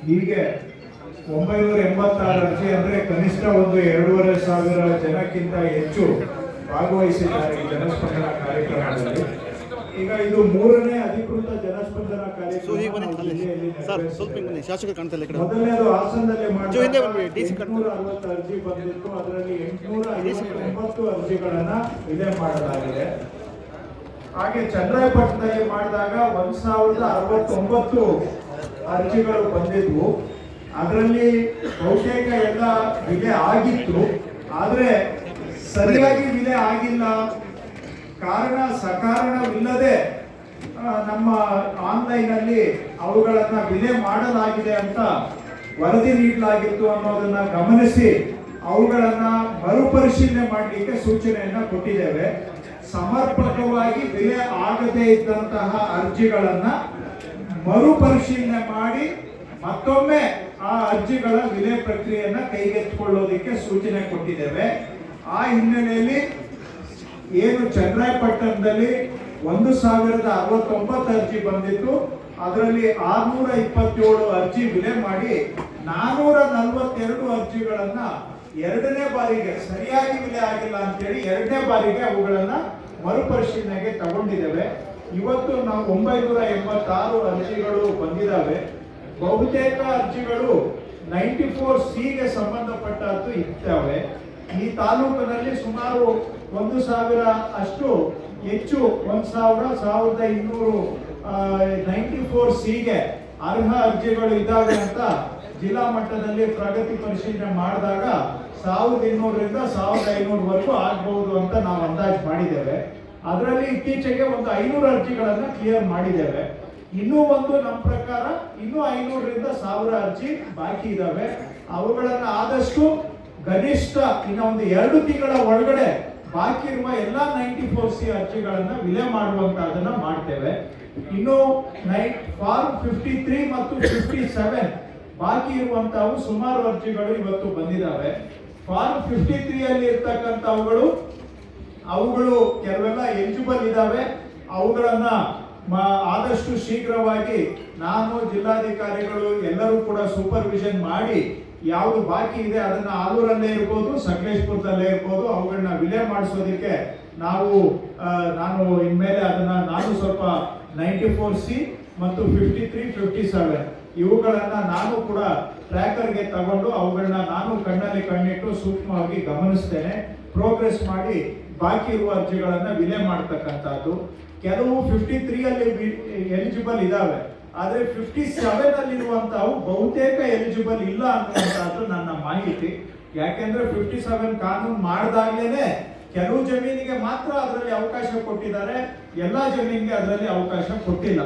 ಹೀಗೆ 986 ಅರ್ಜಿ ಅಂದ್ರೆ ಕನಿಷ್ಠ ಒಂದು 2500 ಜನಕ್ಕಿಂತ ಹೆಚ್ಚು ಭಾಗವಹಿಸಿದ್ದಾರೆ ಈ ಜನಸ್ಪಂದನ ಕಾರ್ಯಕ್ರಮದಲ್ಲಿ. ಈಗ ಇದು 3ನೇ ಅಧಿಕೃತ ಜನಸ್ಪಂದನ ಕಾರ್ಯಕ್ರಮ. ಮೊದಲನೇದು ಹಾಸನದಲ್ಲಿ ಮಾಡಿದ 860 ಅರ್ಜಿ ಬಂದಿತ್ತು. ಅದರಲ್ಲಿ 859 ಅರ್ಜಿಗಳನ್ನ ವಿಲೆ ಮಾಡಲಾಗಿದೆ. ಹಾಗೆ ಚನ್ನರಾಯಪಟ್ಟಣದಲ್ಲಿ ಮಾಡಿದಾಗ 1069 ಅರ್ಜಿಗಳು ಬಂದಿದ್ವು. ಅದರಲ್ಲಿ ಬಹುತೇಕ ಎಲ್ಲ ವಿಲೆ ಆಗಿತ್ತು, ಆದರೆ ಸರಿಯಾಗಿ ವಿಲೆ ಆಗಿಲ್ಲ. ಕಾರಣ ಸಕಾರಣವಿಲ್ಲದೆ ನಮ್ಮ ಆನ್ಲೈನ್ ಅಲ್ಲಿ ಅವುಗಳನ್ನ ವಿಲೆ ಮಾಡಲಾಗಿದೆ ಅಂತ ವರದಿ ನೀಡಲಾಗಿತ್ತು ಅನ್ನೋದನ್ನ ಗಮನಿಸಿ ಅವುಗಳನ್ನ ಮರುಪರಿಶೀಲನೆ ಮಾಡಲಿಕ್ಕೆ ಸೂಚನೆಯನ್ನ ಕೊಟ್ಟಿದ್ದೇವೆ. ಸಮರ್ಪಕವಾಗಿ ವಿಲೆ ಆಗದೇ ಇದ್ದಂತಹ ಅರ್ಜಿಗಳನ್ನ ಮರುಪರಿಶೀಲನೆ ಮಾಡಿ ಮತ್ತೊಮ್ಮೆ ಆ ಅರ್ಜಿಗಳ ವಿಲೆ ಪ್ರಕ್ರಿಯೆಯನ್ನ ಕೈಗೆತ್ತಿಕೊಳ್ಳೋದಕ್ಕೆ ಸೂಚನೆ ಕೊಟ್ಟಿದ್ದೇವೆ. ಆ ಹಿನ್ನೆಲೆಯಲ್ಲಿ ಏನು ಚನ್ನರಾಯಪಟ್ಟಣದಲ್ಲಿ 1069 ಅರ್ಜಿ ಬಂದಿತ್ತು, ಅದರಲ್ಲಿ 627 ಅರ್ಜಿ ವಿಲೆ ಮಾಡಿ 442 ಅರ್ಜಿಗಳನ್ನ 2ನೇ ಬಾರಿಗೆ ಸರಿಯಾಗಿ ವಿಲೆ ಆಗಿಲ್ಲ ಅಂತೇಳಿ 2ನೇ ಬಾರಿಗೆ ಅವುಗಳನ್ನ ಮರುಪರಿಶೀಲನೆಗೆ ತಗೊಂಡಿದ್ದೇವೆ. ಇವತ್ತು ನಾವು 986 ಅರ್ಜಿಗಳು ಬಂದಿದ್ದಾವೆ. ಬಹುತೇಕ ಅರ್ಜಿಗಳು 94C ಸಂಬಂಧಪಟ್ಟದ್ದು ಇದ್ದಾವೆ. ಈ ತಾಲೂಕಿನಲ್ಲಿ ಸುಮಾರು 1000 ಅಷ್ಟು ಹೆಚ್ಚು 1200 94C ಅರ್ಹ ಅರ್ಜಿಗಳು ಇದ್ದಾವೆ ಅಂತ ಜಿಲ್ಲಾ ಮಟ್ಟದಲ್ಲಿ ಪ್ರಗತಿ ಪರಿಶೀಲನೆ ಮಾಡಿದಾಗ 1200ರಿಂದ 1500ವರೆಗೂ ಆಗಬಹುದು ಅಂತ ನಾವು ಅಂದಾಜು ಮಾಡಿದ್ದೇವೆ. ಅದರಲ್ಲಿ ಇತ್ತೀಚೆಗೆ ಒಂದು 500 ಅರ್ಜಿಗಳನ್ನ ಕ್ಲಿಯರ್ ಮಾಡಿದ್ದೇವೆ. ಇನ್ನೂ ಒಂದು ನಮ್ಮ ಪ್ರಕಾರ ಇನ್ನೂ 500ರಿಂದ 1000 ಅರ್ಜಿ ಬಾಕಿ ಇದ್ದಾವೆ. ಅವುಗಳನ್ನ ಆದಷ್ಟು ಗರಿಷ್ಠ ಇನ್ನು ಒಂದು 2 ತಿಂಗಳ ಒಳಗಡೆ ಬಾಕಿ ಇರುವ ಎಲ್ಲ 94C ಅರ್ಜಿಗಳನ್ನ ವಿಲೆ ಮಾಡುವಂತದನ್ನ ಮಾಡ್ತೇವೆ. ಇನ್ನು ಫಾರ್ಮ್ 53 ಮತ್ತು 57 ಬಾಕಿ ಇರುವಂತವು ಸುಮಾರು ಅರ್ಜಿಗಳು ಇವತ್ತು ಬಂದಿದ್ದಾವೆ. ಫಾರ್ಮ್ 53 ಅಲ್ಲಿ ಇರ್ತಕ್ಕಂಥವುಗಳು ಕೆಲವೆಲ್ಲ ಎಲಿಜಿಬಲ್ ಇದಾವೆ. ಅವುಗಳನ್ನ ಆದಷ್ಟು ಶೀಘ್ರವಾಗಿ ನಾನು ಜಿಲ್ಲಾಧಿಕಾರಿಗಳು ಎಲ್ಲರೂ ಕೂಡ ಸೂಪರ್ವಿಷನ್ ಮಾಡಿ ಯಾವುದು ಬಾಕಿ ಇದೆ ಅದನ್ನ ಆಲೂರಲ್ಲೇ ಇರ್ಬೋದು, ಸಕಲೇಶ್ಪುರದಲ್ಲೇ ಇರ್ಬೋದು, ಅವುಗಳನ್ನ ವಿಲೆ ಮಾಡಿಸೋದಕ್ಕೆ ನಾನು ಇನ್ಮೇಲೆ ನಾನು ಸ್ವಲ್ಪ 94C ಮತ್ತು 53, 57 ಇವುಗಳನ್ನ ನಾನು ಕೂಡ ಟ್ರ್ಯಾಕರ್ಗೆ ತಗೊಂಡು ಅವುಗಳನ್ನ ನಾನು ಕಣ್ಣಲ್ಲಿ ಕಣ್ಣಿಟ್ಟು ಸೂಕ್ಷ್ಮವಾಗಿ ಗಮನಿಸ್ತೇನೆ. ಪ್ರೋಗ್ರೆಸ್ ಮಾಡಿ ಬಾಕಿ ಇರುವ ಅರ್ಜಿಗಳನ್ನ ವಿಲೆ ಮಾಡ್ತಕ್ಕಂಥದ್ದು. ಕೆಲವು 53 ಅಲ್ಲಿ ಎಲಿಜಿಬಲ್ ಇದಾವೆ, ಆದ್ರೆ 57 ಅಲ್ಲಿರುವಂತವು ಬಹುತೇಕ ಎಲಿಜಿಬಲ್ ಇಲ್ಲ ಅನ್ನುವಂತಹದ್ದು ನನ್ನ ಮಾಹಿತಿ. ಯಾಕೆಂದ್ರೆ 57 ಕಾನೂನು ಮಾಡಿದಾಗ್ಲೇನೆ ಕೆಲವು ಜಮೀನಿಗೆ ಮಾತ್ರ ಅದರಲ್ಲಿ ಅವಕಾಶ ಕೊಟ್ಟಿದ್ದಾರೆ, ಎಲ್ಲಾ ಜಮೀನಿಗೆ ಅದರಲ್ಲಿ ಅವಕಾಶ ಕೊಟ್ಟಿಲ್ಲ.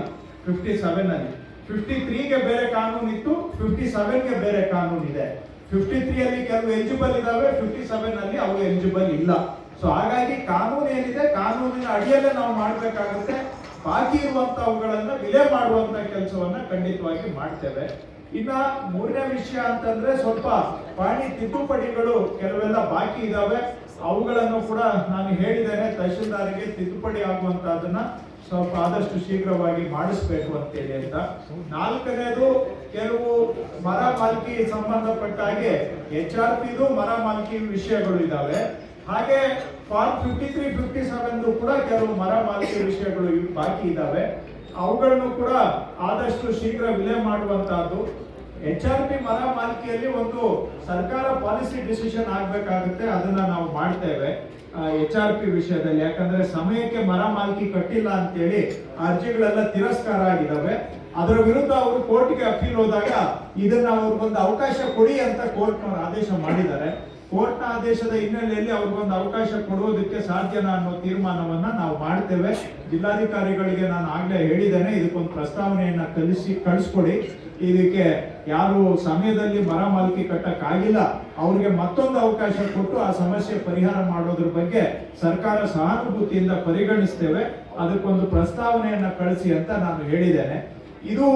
57 ಅಲ್ಲಿ 53ಗೆ ಬೇರೆ ಕಾನೂನು ಇತ್ತು, 57ಗೆ ಬೇರೆ ಕಾನೂನು ಇದೆ. 53 ಅಲ್ಲಿ ಕೆಲವು ಎಲಿಜಿಬಲ್ ಇದಾವೆ, 57 ಅಲ್ಲಿ ಅವು ಎಲಿಜಿಬಲ್ ಇಲ್ಲ. ಸೊ ಹಾಗಾಗಿ ಕಾನೂನು ಏನಿದೆ ಕಾನೂನಿನ ಅಡಿಯಲ್ಲೇ ನಾವು ಮಾಡಬೇಕಾಗುತ್ತೆ. ಬಾಕಿ ಇರುವಂತವುಗಳನ್ನ ವಿಲೆ ಮಾಡುವಂತ ಕೆಲಸವನ್ನ ಖಂಡಿತವಾಗಿ ಮಾಡ್ತೇವೆ. ಇನ್ನ 3ನೇ ವಿಷಯ ಅಂತಂದ್ರೆ ಸ್ವಲ್ಪ ಪಾಣಿ ತಿದ್ದುಪಡಿಗಳು ಕೆಲವೆಲ್ಲ ಬಾಕಿ ಇದಾವೆ. ಅವುಗಳನ್ನು ಕೂಡ ನಾನು ಹೇಳಿದ್ದೇನೆ, ತಹಶೀಲ್ದಾರಿಗೆ ತಿದ್ದುಪಡಿ ಆಗುವಂತದನ್ನ ಸ್ವಲ್ಪ ಆದಷ್ಟು ಶೀಘ್ರವಾಗಿ ಮಾಡಿಸ್ಬೇಕು ಅಂತೇಳಿ ಅಂತ. 4ನೇದು ಕೆಲವು ಮರ ಮಾಲ್ಕಿ ಸಂಬಂಧಪಟ್ಟ ಹಾಗೆ HRPದು ಮರ ಮಾಲ್ಕಿ ವಿಷಯಗಳು ಇದಾವೆ. ಹಾಗೆ ಫಾರ್ಮ್ 53, 57 ಕೂಡ ಕೆಲವು ಮರ ಮಾಲ್ಕಿ ವಿಷಯಗಳು ಬಾಕಿ ಇದ್ದಾವೆ. ಅವುಗಳನ್ನು ಕೂಡ ಆದಷ್ಟು ಶೀಘ್ರ ವಿಲೆ ಮಾಡುವಂತಹದ್ದು. HRP ಮರ ಮಾಲ್ಕಿಯಲ್ಲಿ ಒಂದು ಸರ್ಕಾರ ಪಾಲಿಸಿ ಡಿಸಿಷನ್ ಆಗ್ಬೇಕಾಗುತ್ತೆ, ಅದನ್ನ ನಾವು ಮಾಡ್ತೇವೆ HRP ವಿಷಯದಲ್ಲಿ. ಯಾಕಂದ್ರೆ ಸಮಯಕ್ಕೆ ಮರ ಮಾಲ್ಕಿ ಕಟ್ಟಿಲ್ಲ ಅಂತೇಳಿ ಅರ್ಜಿಗಳೆಲ್ಲ ತಿರಸ್ಕಾರ ಆಗಿದ್ದಾವೆ. ಅದರ ವಿರುದ್ಧ ಅವರು ಕೋರ್ಟ್ಗೆ ಅಪೀಲ್ ಹೋದಾಗ ಇದನ್ನ ಅವ್ರಿಗೊಂದು ಅವಕಾಶ ಕೊಡಿ ಅಂತ ಕೋರ್ಟ್ನವರು ಆದೇಶ ಮಾಡಿದ್ದಾರೆ. ಕೋರ್ಟ್ನ ಆದೇಶದ ಹಿನ್ನೆಲೆಯಲ್ಲಿ ಅವ್ರಿಗೊಂದು ಅವಕಾಶ ಕೊಡುವುದಕ್ಕೆ ಸಾಧ್ಯನಾ ಅನ್ನೋ ತೀರ್ಮಾನವನ್ನ ನಾವು ಮಾಡ್ತೇವೆ. ಜಿಲ್ಲಾಧಿಕಾರಿಗಳಿಗೆ ನಾನು ಆಗ್ಲೇ ಹೇಳಿದ್ದೇನೆ, ಇದಕ್ಕೊಂದು ಪ್ರಸ್ತಾವನೆಯನ್ನ ಕಳಿಸ್ಕೊಡಿ. ಇದಕ್ಕೆ ಯಾರು ಸಮಯದಲ್ಲಿ ಮರ ಮಾಲ್ಕಿ ಕಟ್ಟಕ್ಕಾಗಿಲ್ಲ ಅವ್ರಿಗೆ ಮತ್ತೊಂದು ಅವಕಾಶ ಕೊಟ್ಟು ಆ ಸಮಸ್ಯೆ ಪರಿಹಾರ ಮಾಡೋದ್ರ ಬಗ್ಗೆ ಸರ್ಕಾರ ಸಹಾನುಭೂತಿಯಿಂದ ಪರಿಗಣಿಸ್ತೇವೆ. ಅದಕ್ಕೊಂದು ಪ್ರಸ್ತಾವನೆಯನ್ನ ಕಳಿಸಿ ಅಂತ ನಾನು ಹೇಳಿದ್ದೇನೆ. ಇದು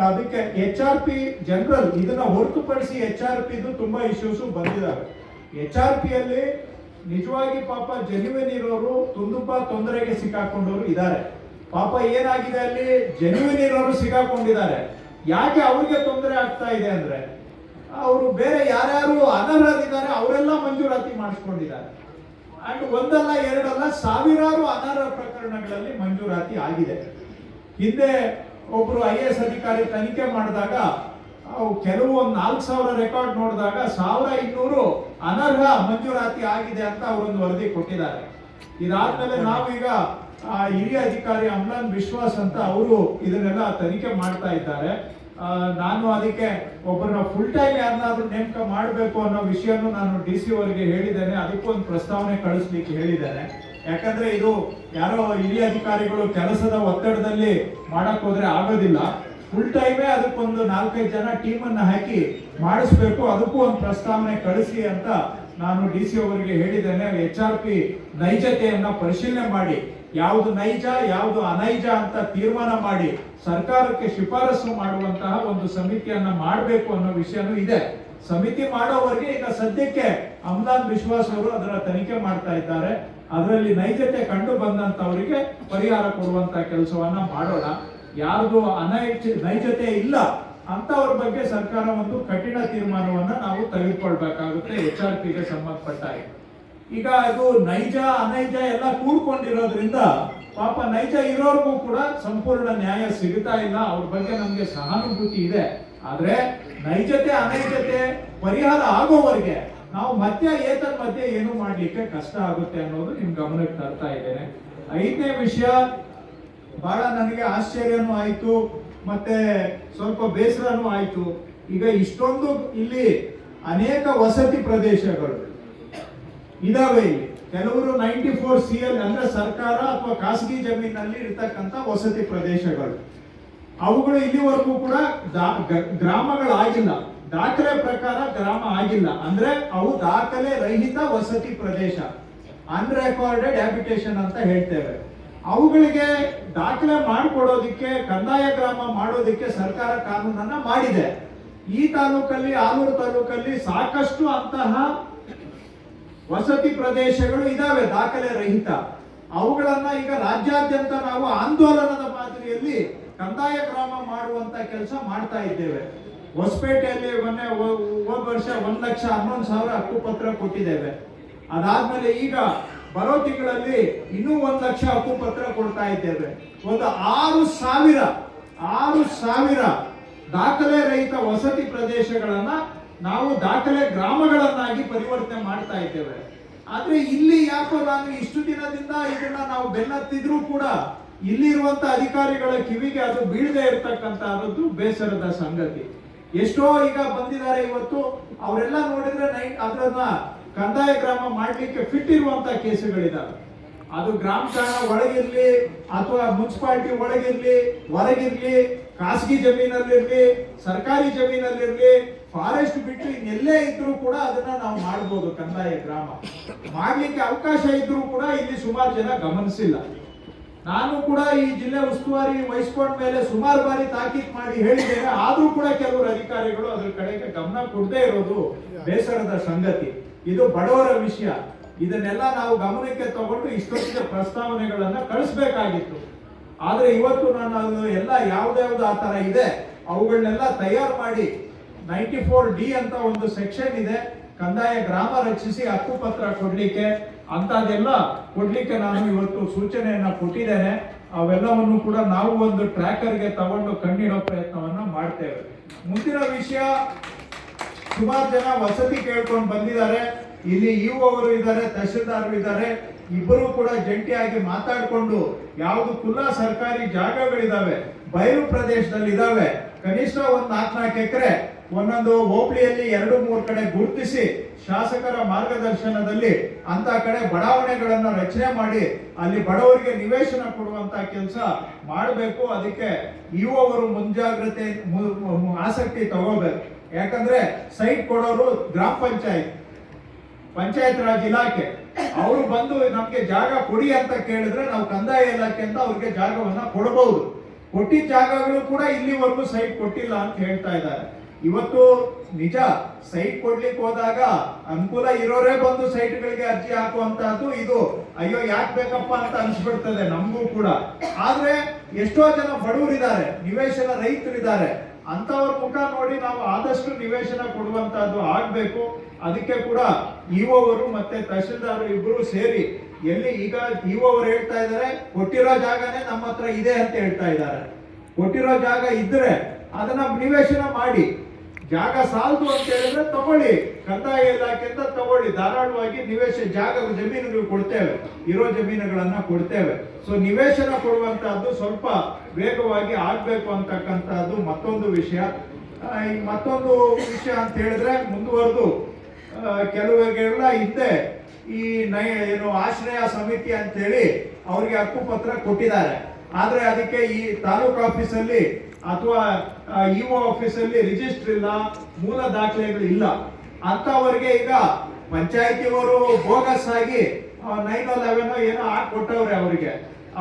ಅದಕ್ಕೆ HRP ಜನರಲ್ ಇದನ್ನ ಹೊರತುಪಡಿಸಿ HRPದು ತುಂಬಾ ಇಶ್ಯೂಸ್ ಬಂದಿದ್ದಾವೆ. HRP ಅಲ್ಲಿ ನಿಜವಾಗಿ ಪಾಪ ಜೆನ್ಯುವಿನ್ ಇರೋರು ತುಂಬಾ ತೊಂದರೆಗೆ ಸಿಕ್ಕಾಕೊಂಡವರು ಇದ್ದಾರೆ. ಪಾಪ ಏನಾಗಿದೆ ಅಲ್ಲಿ ಜೆನ್ಯುವಿನ್ ಇರೋರು ಸಿಕ್ಕಾಕೊಂಡಿದ್ದಾರೆ. ಯಾಕೆ ಅವ್ರಿಗೆ ತೊಂದರೆ ಆಗ್ತಾ ಇದೆ ಅಂದ್ರೆ ಅವರು ಬೇರೆ ಯಾರ್ಯಾರು ಅನರ್ಹರಿದ್ದಾರೆ ಅವರೆಲ್ಲ ಮಂಜೂರಾತಿ ಮಾಡಿಸ್ಕೊಂಡಿದ್ದಾರೆ. ಅಂಡ್ ಒಂದಲ್ಲ ಎರಡಲ್ಲ ಸಾವಿರಾರು ಅನರ್ಹ ಪ್ರಕರಣಗಳಲ್ಲಿ ಮಂಜೂರಾತಿ ಆಗಿದೆ. ಹಿಂದೆ ಒಬ್ರು IAS ಅಧಿಕಾರಿ ತನಿಖೆ ಮಾಡಿದಾಗ ಕೆಲವು ಒಂದು 4,000 ರೆಕಾರ್ಡ್ ನೋಡಿದಾಗ 1,200 ಅನರ್ಹ ಮಂಜೂರಾತಿ ಆಗಿದೆ ಅಂತ ಅವರೊಂದು ವರದಿ ಕೊಟ್ಟಿದ್ದಾರೆ. ಇದಾದ್ಮೇಲೆ ನಾವೀಗ ಹಿರಿಯ ಅಧಿಕಾರಿ ಅಮ್ಲಾನ್ ವಿಶ್ವಾಸ್ ಅಂತ ಅವರು ಇದನ್ನೆಲ್ಲ ತನಿಖೆ ಮಾಡ್ತಾ ಇದ್ದಾರೆ. ನಾನು ಅದಕ್ಕೆ ಒಬ್ಬರನ್ನ ಫುಲ್ ಟೈಮ್ ಯಾರನ್ನಾದ್ರೂ ನೇಮಕ ಮಾಡಬೇಕು ಅನ್ನೋ ವಿಷಯನೂ ನಾನು DC ಅವರಿಗೆ ಹೇಳಿದ್ದೇನೆ. ಅದಕ್ಕೊಂದು ಪ್ರಸ್ತಾವನೆ ಕಳಿಸ್ಲಿಕ್ಕೆ ಹೇಳಿದ್ದೇನೆ. ಯಾಕಂದ್ರೆ ಇದು ಯಾರೋ ಹಿರಿಯ ಅಧಿಕಾರಿಗಳು ಕೆಲಸದ ಒತ್ತಡದಲ್ಲಿ ಮಾಡಕ್ ಹೋದ್ರೆ ಆಗೋದಿಲ್ಲ. ಫುಲ್ ಟೈಮೇ ಅದಕ್ಕೊಂದು 4-5 ಜನ ಟೀಮ್ ಅನ್ನ ಹಾಕಿ ಮಾಡಿಸ್ಬೇಕು. ಅದಕ್ಕೂ ಒಂದು ಪ್ರಸ್ತಾವನೆ ಕಳಿಸಿ ಅಂತ ನಾನು DC ಅವರಿಗೆ ಹೇಳಿದ್ದೇನೆ. HRP ನೈಜತೆಯನ್ನ ಪರಿಶೀಲನೆ ಮಾಡಿ ಯಾವುದು ನೈಜ ಯಾವುದು ಅನೈಜ ಅಂತ ತೀರ್ಮಾನ ಮಾಡಿ ಸರ್ಕಾರಕ್ಕೆ ಶಿಫಾರಸು ಮಾಡುವಂತಹ ಒಂದು ಸಮಿತಿಯನ್ನ ಮಾಡಬೇಕು ಅನ್ನೋ ವಿಷಯನೂ ಇದೆ. ಸಮಿತಿ ಮಾಡೋವರೆಗೆ ಈಗ ಸದ್ಯಕ್ಕೆ ಅಮ್ಲಾನ್ ವಿಶ್ವಾಸ್ ಅವರು ಅದರ ತನಿಖೆ ಮಾಡ್ತಾ ಇದ್ದಾರೆ. ಅದರಲ್ಲಿ ನೈಜತೆ ಕಂಡು ಬಂದಂತವರಿಗೆ ಪರಿಹಾರ ಕೊಡುವಂತ ಕೆಲಸವನ್ನ ಮಾಡೋಣ. ಯಾರ್ದು ನೈಜತೆ ಇಲ್ಲ ಅಂತವ್ರ ಬಗ್ಗೆ ಸರ್ಕಾರ ಒಂದು ಕಠಿಣ ತೀರ್ಮಾನವನ್ನ ನಾವು ತೆಗೆದುಕೊಳ್ಬೇಕಾಗುತ್ತೆ HRPಗೆ ಸಂಬಂಧಪಟ್ಟ. ಈಗ ಅದು ನೈಜ ಅನೈಜ ಎಲ್ಲ ಕೂಡ್ಕೊಂಡಿರೋದ್ರಿಂದ ಪಾಪ ನೈಜ ಇರೋರ್ಗೂ ಕೂಡ ಸಂಪೂರ್ಣ ನ್ಯಾಯ ಸಿಗುತ್ತಾ ಇಲ್ಲ. ಅವ್ರ ಬಗ್ಗೆ ನಮ್ಗೆ ಸಹಾನುಭೂತಿ ಇದೆ. ಆದ್ರೆ ನೈಜತೆ ಅನೈಜತೆ ಪರಿಹಾರ ಆಗೋವರೆಗೆ ನಾವು ಮಧ್ಯ ಏನು ಮಾಡ್ಲಿಕ್ಕೆ ಕಷ್ಟ ಆಗುತ್ತೆ ಅನ್ನೋದು ನಿಮ್ ಗಮನಕ್ಕೆ ತರ್ತಾ ಇದ್ದೇನೆ. 5ನೇ ವಿಷಯ ಬಹಳ ನನಗೆ ಆಶ್ಚರ್ಯನೂ ಆಯ್ತು ಮತ್ತೆ ಸ್ವಲ್ಪ ಬೇಸರನೂ ಆಯ್ತು. ಈಗ ಇಷ್ಟೊಂದು ಇಲ್ಲಿ ಅನೇಕ ವಸತಿ ಪ್ರದೇಶಗಳು ಇದಾವೆ. ಇಲ್ಲಿ ಕೆಲವರು 94 CL ಅಂದ್ರೆ ಸರ್ಕಾರ ಅಥವಾ ಖಾಸಗಿ ಜಮೀನಲ್ಲಿ ಇರ್ತಕ್ಕಂಥ ವಸತಿ ಪ್ರದೇಶಗಳು, ಅವುಗಳು ಇಲ್ಲಿವರೆಗೂ ಕೂಡ ಗ್ರಾಮಗಳಾಗಿಲ್ಲ. ದಾಖಲೆ ಪ್ರಕಾರ ಗ್ರಾಮ ಆಗಿಲ್ಲ. ಅಂದ್ರೆ ಅವು ದಾಖಲೆ ರಹಿತ ವಸತಿ ಪ್ರದೇಶ, ಅನ್ರೆಕಾರ್ಡೆಡ್ ಹ್ಯಾಬಿಟೇಷನ್ ಅಂತ ಹೇಳ್ತೇವೆ. ಅವುಗಳಿಗೆ ದಾಖಲೆ ಮಾಡಿಕೊಡೋದಿಕ್ಕೆ, ಕಂದಾಯ ಗ್ರಾಮ ಮಾಡೋದಿಕ್ಕೆ ಸರ್ಕಾರ ಕಾನೂನನ್ನ ಮಾಡಿದೆ. ಈ ತಾಲೂಕಲ್ಲಿ, ಆಲೂರು ತಾಲೂಕಲ್ಲಿ ಸಾಕಷ್ಟು ಅಂತಹ ವಸತಿ ಪ್ರದೇಶಗಳು ಇದಾವೆ ದಾಖಲೆ ರಹಿತ. ಅವುಗಳನ್ನ ಈಗ ರಾಜ್ಯಾದ್ಯಂತ ನಾವು ಆಂದೋಲನದ ಮಾದರಿಯಲ್ಲಿ ಕಂದಾಯ ಗ್ರಾಮ ಮಾಡುವಂತ ಕೆಲಸ ಮಾಡ್ತಾ ಇದ್ದೇವೆ. ಹೊಸಪೇಟೆಯಲ್ಲಿ ಹೋದ ವರ್ಷ 1,11,000 ಹಕ್ಕುಪತ್ರ ಕೊಟ್ಟಿದ್ದೇವೆ. ಅದಾದ್ಮೇಲೆ ಈಗ ಬರೋ ತಿಂಗಳಲ್ಲಿ ಇನ್ನೂ 1,00,000 ಹಕ್ಕುಪತ್ರ ಕೊಡ್ತಾ ಇದ್ದೇವೆ. ಒಂದು 6,000 ದಾಖಲೆ ರಹಿತ ವಸತಿ ಪ್ರದೇಶಗಳನ್ನ ನಾವು ದಾಖಲೆ ಗ್ರಾಮಗಳನ್ನಾಗಿ ಪರಿವರ್ತನೆ ಮಾಡ್ತಾ ಇದ್ದೇವೆ. ಆದ್ರೆ ಇಲ್ಲಿ ಯಾಕೋ ನಾನು ಇಷ್ಟು ದಿನದಿಂದ ಇದನ್ನ ನಾವು ಬೆನ್ನತ್ತಿದ್ರೂ ಕೂಡ ಇಲ್ಲಿರುವಂತ ಅಧಿಕಾರಿಗಳ ಕಿವಿಗೆ ಅದು ಬೀಳದೆ ಇರ್ತಕ್ಕಂಥದ್ದು ಬೇಸರದ ಸಂಗತಿ. ಎಷ್ಟೋ ಈಗ ಬಂದಿದ್ದಾರೆ ಇವತ್ತು, ಅವರೆಲ್ಲ ನೋಡಿದ್ರೆ ಅದನ್ನ ಕಂದಾಯ ಗ್ರಾಮ ಮಾಡ್ಲಿಕ್ಕೆ ಫಿಟ್ ಇರುವಂತ ಕೇಸುಗಳಿದಾವೆ. ಅದು ಗ್ರಾಮ ಠಾಣಾ ಒಳಗಿರ್ಲಿ ಅಥವಾ ಮುನ್ಸಿಪಾಲಿಟಿ ಒಳಗಿರ್ಲಿ ಹೊರಗಿರ್ಲಿ, ಖಾಸಗಿ ಜಮೀನಲ್ಲಿರ್ಲಿ ಸರ್ಕಾರಿ ಜಮೀನಲ್ಲಿರ್ಲಿ, ಫಾರೆಸ್ಟ್ ಬಿಟ್ಟು ಇನ್ನೆಲ್ಲೇ ಇದ್ರೂ ಕೂಡ ಅದನ್ನ ನಾವು ಮಾಡಬಹುದು. ಕಂದಾಯ ಗ್ರಾಮ ಮಾಡ್ಲಿಕ್ಕೆ ಅವಕಾಶ ಇದ್ರೂ ಕೂಡ ಇಲ್ಲಿ ಸುಮಾರು ಜನ ಗಮನಿಸಿಲ್ಲ. ನಾನು ಕೂಡ ಈ ಜಿಲ್ಲೆ ಉಸ್ತುವಾರಿ ವಹಿಸ್ಕೊಂಡ ಮೇಲೆ ಸುಮಾರು ಬಾರಿ ತಾಕೀತ್ ಮಾಡಿ ಹೇಳಿದ್ದೇನೆ. ಆದ್ರೂ ಕೂಡ ಕೆಲವರು ಅಧಿಕಾರಿಗಳು ಅದ್ರ ಕಡೆಗೆ ಗಮನ ಕೊಡದೇ ಇರೋದು ಬೇಸರದ ಸಂಗತಿ. ಇದು ಬಡವರ ವಿಷಯ. ಇದನ್ನೆಲ್ಲ ನಾವು ಗಮನಕ್ಕೆ ತಗೊಂಡು ಇಷ್ಟೊತ್ತಿಗೆ ಪ್ರಸ್ತಾವನೆಗಳನ್ನ ಕಳಿಸ್ಬೇಕಾಗಿತ್ತು. ಆದ್ರೆ ಇವತ್ತು ನಾನು ಅದು ಎಲ್ಲ ಯಾವ್ದಾವ್ದು ಆ ತರ ಇದೆ ಅವುಗಳನ್ನೆಲ್ಲ ತಯಾರು ಮಾಡಿ 94D ಅಂತ ಒಂದು ಸೆಕ್ಷನ್ ಇದೆ, ಕಂದಾಯ ಗ್ರಾಮ ರಚಿಸಿ ಹಕ್ಕುಪತ್ರ ಕೊಡ್ಲಿಕ್ಕೆ, ಅಂತದೆಲ್ಲ ಕೊಡ್ಲಿಕ್ಕೆ ನಾನು ಇವತ್ತು ಸೂಚನೆಯನ್ನ ಕೊಟ್ಟಿದ್ದೇನೆ. ಅವೆಲ್ಲವನ್ನು ಕೂಡ ನಾವು ಒಂದು ಟ್ರ್ಯಾಕರ್ಗೆ ತಗೊಂಡು ಕಣ್ಣಿಡೋ ಪ್ರಯತ್ನವನ್ನ ಮಾಡ್ತೇವೆ. ಮುಂದಿನ ವಿಷಯ, ಸುಮಾರು ಜನ ವಸತಿ ಕೇಳ್ಕೊಂಡು ಬಂದಿದ್ದಾರೆ. ಇಲ್ಲಿ ಇಒ ಅವರು ಇದ್ದಾರೆ, ತಹಶೀಲ್ದಾರರು ಇದ್ದಾರೆ. ಇಬ್ಬರು ಕೂಡ ಜಂಟಿಯಾಗಿ ಮಾತಾಡಿಕೊಂಡು ಯಾವುದು ಖುಲ್ಲಾ ಸರ್ಕಾರಿ ಜಾಗಗಳಿದಾವೆ, ಬಯಲು ಪ್ರದೇಶದಲ್ಲಿ ಇದಾವೆ, ಕನಿಷ್ಠ ಒಂದು 4-4 ಎಕರೆ ಒಂದೊಂದು ಹೋಬಳಿಯಲ್ಲಿ 2-3 ಕಡೆ ಗುರುತಿಸಿ ಶಾಸಕರ ಮಾರ್ಗದರ್ಶನದಲ್ಲಿ ಅಂತ ಕಡೆ ಬಡಾವಣೆಗಳನ್ನ ರಚನೆ ಮಾಡಿ ಅಲ್ಲಿ ಬಡವರಿಗೆ ನಿವೇಶನ ಕೊಡುವಂತ ಕೆಲಸ ಮಾಡಬೇಕು. ಅದಕ್ಕೆ ಇಒ ಅವರು ಮುಂಜಾಗ್ರತೆ ಆಸಕ್ತಿ ತಗೋಬೇಕು. ಯಾಕಂದ್ರೆ ಸೈಟ್ ಕೊಡೋರು ಗ್ರಾಮ ಪಂಚಾಯತ್ ರಾಜ್ ಇಲಾಖೆ, ಅವರು ಬಂದು ನಮ್ಗೆ ಜಾಗ ಕೊಡಿ ಅಂತ ಕೇಳಿದ್ರೆ ನಾವು ಕಂದಾಯ ಇಲಾಖೆಯಿಂದ ಅವ್ರಿಗೆ ಜಾಗವನ್ನ ಕೊಡಬಹುದು. ಕೊಟ್ಟಿದ್ದ ಜಾಗಗಳು ಕೂಡ ಇಲ್ಲಿವರೆಗೂ ಸೈಟ್ ಕೊಟ್ಟಿಲ್ಲ ಅಂತ ಹೇಳ್ತಾ ಇದ್ದಾರೆ. ಇವತ್ತು ನಿಜ, ಸೈಟ್ ಕೊಡ್ಲಿಕ್ಕೆ ಹೋದಾಗ ಅನುಕೂಲ ಇರೋರೇ ಬಂದು ಸೈಟ್ಗಳಿಗೆ ಅರ್ಜಿ ಹಾಕುವಂತಹದ್ದು ಇದು ಅಯ್ಯೋ ಯಾಕೆ ಬೇಕಪ್ಪ ಅಂತ ಅನ್ಸ್ಬಿಡ್ತದೆ ನಮಗೂ ಕೂಡ. ಆದ್ರೆ ಎಷ್ಟೋ ಜನ ಬಡವರಿದ್ದಾರೆ, ನಿವೇಶನ ರೈತರಿದ್ದಾರೆ, ಅಂತವ್ರ ಮುಖ ನೋಡಿ ನಾವು ಆದಷ್ಟು ನಿವೇಶನ ಕೊಡುವಂತಹದ್ದು ಆಗ್ಬೇಕು. ಅದಕ್ಕೆ ಕೂಡ ಇಒ ಅವರು ಮತ್ತೆ ತಹಶೀಲ್ದಾರ್ ಇಬ್ಬರು ಸೇರಿ ಎಲ್ಲಿ ಈಗ ಇಒ ಅವರು ಹೇಳ್ತಾ ಇದ್ದಾರೆ ಕೊಟ್ಟಿರೋ ಜಾಗನೇ ನಮ್ಮ ಹತ್ರ ಇದೆ ಅಂತ ಹೇಳ್ತಾ ಇದ್ದಾರೆ. ಕೊಟ್ಟಿರೋ ಜಾಗ ಇದ್ರೆ ಅದನ್ನ ನಿವೇಶನ ಮಾಡಿ, ಜಾಗ ಸಾಲದು ಅಂತ ಹೇಳಿದ್ರೆ ತಗೊಳ್ಳಿ, ಕಂದಾಯ ಇಲಾಖೆಯಿಂದ ತಗೊಳ್ಳಿ, ಧಾರಾಳವಾಗಿ ಜಾಗ ಜಮೀನುಗಳು ಕೊಡ್ತೇವೆ, ಇರೋ ಜಮೀನುಗಳನ್ನ ಕೊಡ್ತೇವೆ. ಸೊ ನಿವೇಶನ ಕೊಡುವಂತಹದ್ದು ಸ್ವಲ್ಪ ವೇಗವಾಗಿ ಆಗ್ಬೇಕು ಅಂತಕ್ಕಂಥದ್ದು ಮತ್ತೊಂದು ವಿಷಯ. ಮತ್ತೊಂದು ವಿಷಯ ಅಂತ ಹೇಳಿದ್ರೆ ಮುಂದುವರೆದು ಕೆಲವರಿಗೆಲ್ಲ ಹಿಂದೆ ಈ ಏನು ಆಶ್ರಯ ಸಮಿತಿ ಅಂತ ಹೇಳಿ ಅವ್ರಿಗೆ ಹಕ್ಕುಪತ್ರ ಕೊಟ್ಟಿದ್ದಾರೆ. ಆದ್ರೆ ಅದಕ್ಕೆ ಈ ತಾಲೂಕು ಆಫೀಸಲ್ಲಿ ಅಥವಾ ಇಒ ಆಫೀಸಲ್ಲಿ ರಿಜಿಸ್ಟರ್ ಇಲ್ಲ, ಮೂಲ ದಾಖಲೆಗಳು ಇಲ್ಲ ಅಂತವರಿಗೆ ಈಗ ಪಂಚಾಯತಿಯವರು ಬೋಗಸ್ ಆಗಿ 911 ಏನೋ ಕೊಟ್ಟವ್ರೆ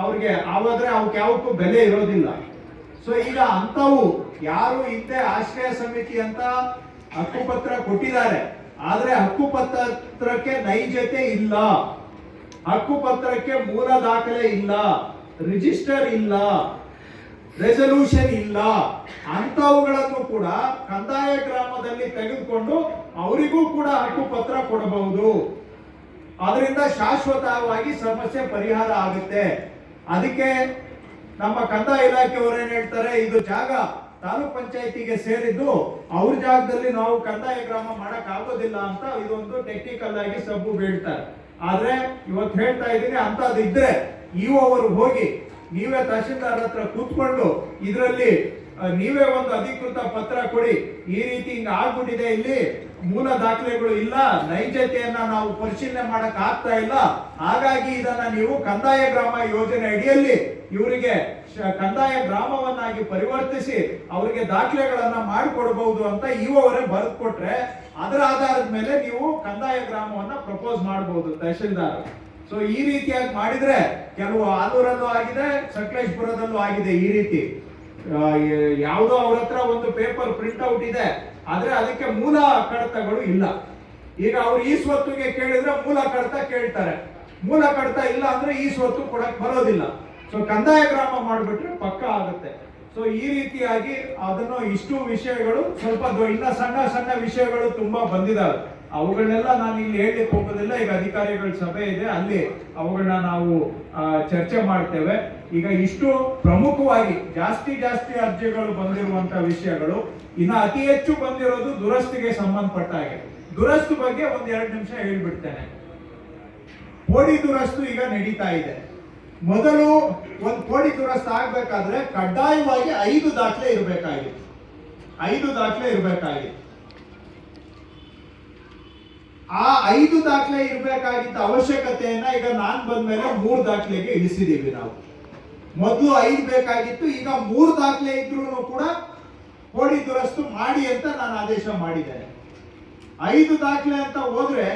ಅವ್ರಿಗೆ ಆವಾದ್ರೆ ಅವಕ್ಕೆ ಯಾವಕ್ಕೂ ಬೆಲೆ ಇರೋದಿಲ್ಲ. ಸೊ ಈಗ ಅಂತವು ಯಾರು ಹಿಂದೆ ಆಶ್ರಯ ಸಮಿತಿ ಅಂತ ಹಕ್ಕುಪತ್ರ ಕೊಟ್ಟಿದ್ದಾರೆ, ಆದ್ರೆ ಹಕ್ಕುಪತ್ರಕ್ಕೆ ನೈಜತೆ ಇಲ್ಲ, ಹಕ್ಕುಪತ್ರಕ್ಕೆ ಮೂಲ ದಾಖಲೆ ಇಲ್ಲ, ರಿಜಿಸ್ಟರ್ ಇಲ್ಲ, ರೆಸಲ್ಯೂಷನ್ ಇಲ್ಲ, ಅಂತವುಗಳನ್ನು ಕೂಡ ಕಂದಾಯ ಗ್ರಾಮದಲ್ಲಿ ತೆಗೆದುಕೊಂಡು ಅವರಿಗೂ ಕೂಡ ಹಕ್ಕುಪತ್ರ ಕೊಡಬಹುದು. ಅದರಿಂದ ಶಾಶ್ವತವಾಗಿ ಸಮಸ್ಯೆ ಪರಿಹಾರ ಆಗುತ್ತೆ. ಅದಕ್ಕೆ ನಮ್ಮ ಕಂದಾಯ ಇಲಾಖೆಯವರು ಏನ್ ಹೇಳ್ತಾರೆ, ಇದು ಜಾಗ ತಾಲೂಕ್ ಪಂಚಾಯತಿಗೆ ಸೇರಿದ್ದು, ಅವ್ರ ಜಾಗದಲ್ಲಿ ನಾವು ಕಂದಾಯ ಗ್ರಾಮ ಮಾಡಕ್ ಆಗೋದಿಲ್ಲ ಅಂತ ಇದೊಂದು ಟೆಕ್ನಿಕಲ್ ಆಗಿ ಸಬ್ಬು ಬೀಳ್ತಾರೆ. ಆದ್ರೆ ಇವತ್ತು ಹೇಳ್ತಾ ಇದ್ದೀನಿ, ಅಂತದಿದ್ರೆ ಇಒ ಅವರು ಹೋಗಿ ನೀವೇ ತಹಶೀಲ್ದಾರ್ ಹತ್ರ ಕೂತ್ಕೊಂಡು ಇದರಲ್ಲಿ ನೀವೇ ಒಂದು ಅಧಿಕೃತ ಪತ್ರ ಕೊಡಿ, ಈ ರೀತಿ ಹಿಂಗ ಆಗ್ಬಿಟ್ಟಿದೆ, ಇಲ್ಲಿ ಮೂಲ ದಾಖಲೆಗಳು ಇಲ್ಲ, ನೈಜತೆಯನ್ನ ನಾವು ಪರಿಶೀಲನೆ ಮಾಡಕ್ ಆಗ್ತಾ ಇಲ್ಲ, ಹಾಗಾಗಿ ಇದನ್ನ ನೀವು ಕಂದಾಯ ಗ್ರಾಮ ಯೋಜನೆ ಅಡಿಯಲ್ಲಿ ಇವರಿಗೆ ಕಂದಾಯ ಗ್ರಾಮವನ್ನಾಗಿ ಪರಿವರ್ತಿಸಿ ಅವರಿಗೆ ದಾಖಲೆಗಳನ್ನ ಮಾಡಿಕೊಡಬಹುದು ಅಂತ ಇವರೇ ಬರೆದು ಕೊಟ್ರೆ ಅದರ ಆಧಾರದ ಮೇಲೆ ನೀವು ಕಂದಾಯ ಗ್ರಾಮವನ್ನ ಪ್ರಪೋಸ್ ಮಾಡಬಹುದು ತಹಶೀಲ್ದಾರ್. ಸೊ ಈ ರೀತಿಯಾಗಿ ಮಾಡಿದ್ರೆ ಕೆಲವು ಆಲೂರಲ್ಲೂ ಆಗಿದೆ, ಸಕಲೇಶ್ಪುರದಲ್ಲೂ ಆಗಿದೆ. ಈ ರೀತಿ ಯಾವುದೋ ಅವ್ರ ಹತ್ರ ಒಂದು ಪೇಪರ್ ಪ್ರಿಂಟ್ ಔಟ್ ಇದೆ, ಆದ್ರೆ ಅದಕ್ಕೆ ಮೂಲ ಕಡತಗಳು ಇಲ್ಲ. ಈಗ ಅವ್ರು ಈ ಸ್ವತ್ತಿಗೆ ಕೇಳಿದ್ರೆ ಮೂಲ ಕಡತ ಕೇಳ್ತಾರೆ, ಮೂಲ ಕಡತ ಇಲ್ಲ ಅಂದ್ರೆ ಈ ಸ್ವತ್ತು ಕೊಡಕ್ ಬರೋದಿಲ್ಲ. ಸೊ ಕಂದಾಯ ಗ್ರಾಮ ಮಾಡಿಬಿಟ್ರೆ ಪಕ್ಕ ಆಗುತ್ತೆ. ಸೊ ಈ ರೀತಿಯಾಗಿ ಅದನ್ನು ಇಷ್ಟು ವಿಷಯಗಳು ಸ್ವಲ್ಪ ಇನ್ನ ಸಣ್ಣ ಸಣ್ಣ ವಿಷಯಗಳು ತುಂಬಾ ಬಂದಿದ್ದಾವೆ. ಅವುಗಳನ್ನೆಲ್ಲ ನಾನು ಇಲ್ಲಿ ಹೇಳಲಿಕ್ಕೆ ಹೋಗೋದಿಲ್ಲ. ಈಗ ಅಧಿಕಾರಿಗಳ ಸಭೆ ಇದೆ, ಅಲ್ಲಿ ಅವುಗಳನ್ನ ನಾವು ಚರ್ಚೆ ಮಾಡ್ತೇವೆ. ಈಗ ಇಷ್ಟು ಪ್ರಮುಖವಾಗಿ ಜಾಸ್ತಿ ಅರ್ಜಿಗಳು ಬಂದಿರುವಂತಹ ವಿಷಯಗಳು. ಇನ್ನು ಅತಿ ಹೆಚ್ಚು ಬಂದಿರೋದು ದುರಸ್ತಿಗೆ ಸಂಬಂಧಪಟ್ಟ ಹಾಗೆ. ದುರಸ್ತು ಬಗ್ಗೆ ಒಂದ್ 2 ನಿಮಿಷ ಹೇಳ್ಬಿಡ್ತೇನೆ. ಪೋಡಿ ದುರಸ್ತು ಈಗ ನಡೀತಾ ಇದೆ. ಮೊದಲು ಒಂದು ಪೋಡಿ ದುರಸ್ತು ಆಗ್ಬೇಕಾದ್ರೆ ಕಡ್ಡಾಯವಾಗಿ 5 ದಾಖಲೆ ಇರಬೇಕಾಗಿತ್ತು. 5 ದಾಖಲೆ ಇರಬೇಕಾಗಿತ್ತು. ಆ 5 ದಾಖಲೆ ಇರಬೇಕಾಗಿದ್ದ ಅವಶ್ಯಕತೆಯನ್ನ ಈಗ ನಾನ್ ಬಂದ್ಮೇಲೆ 3 ದಾಖಲೆಗೆ ಇಳಿಸಿದೀವಿ ನಾವು. ಮೊದಲು 5 ಬೇಕಾಗಿತ್ತು, ಈಗ 3 ದಾಖಲೆ ಇದ್ರೂ ಕೂಡ ಪೋಡಿ ದುರಸ್ತು ಮಾಡಿ ಅಂತ ನಾನು ಆದೇಶ ಮಾಡಿದ್ದೇನೆ. 5 ದಾಖಲೆ ಅಂತ ಹೋದ್ರೆ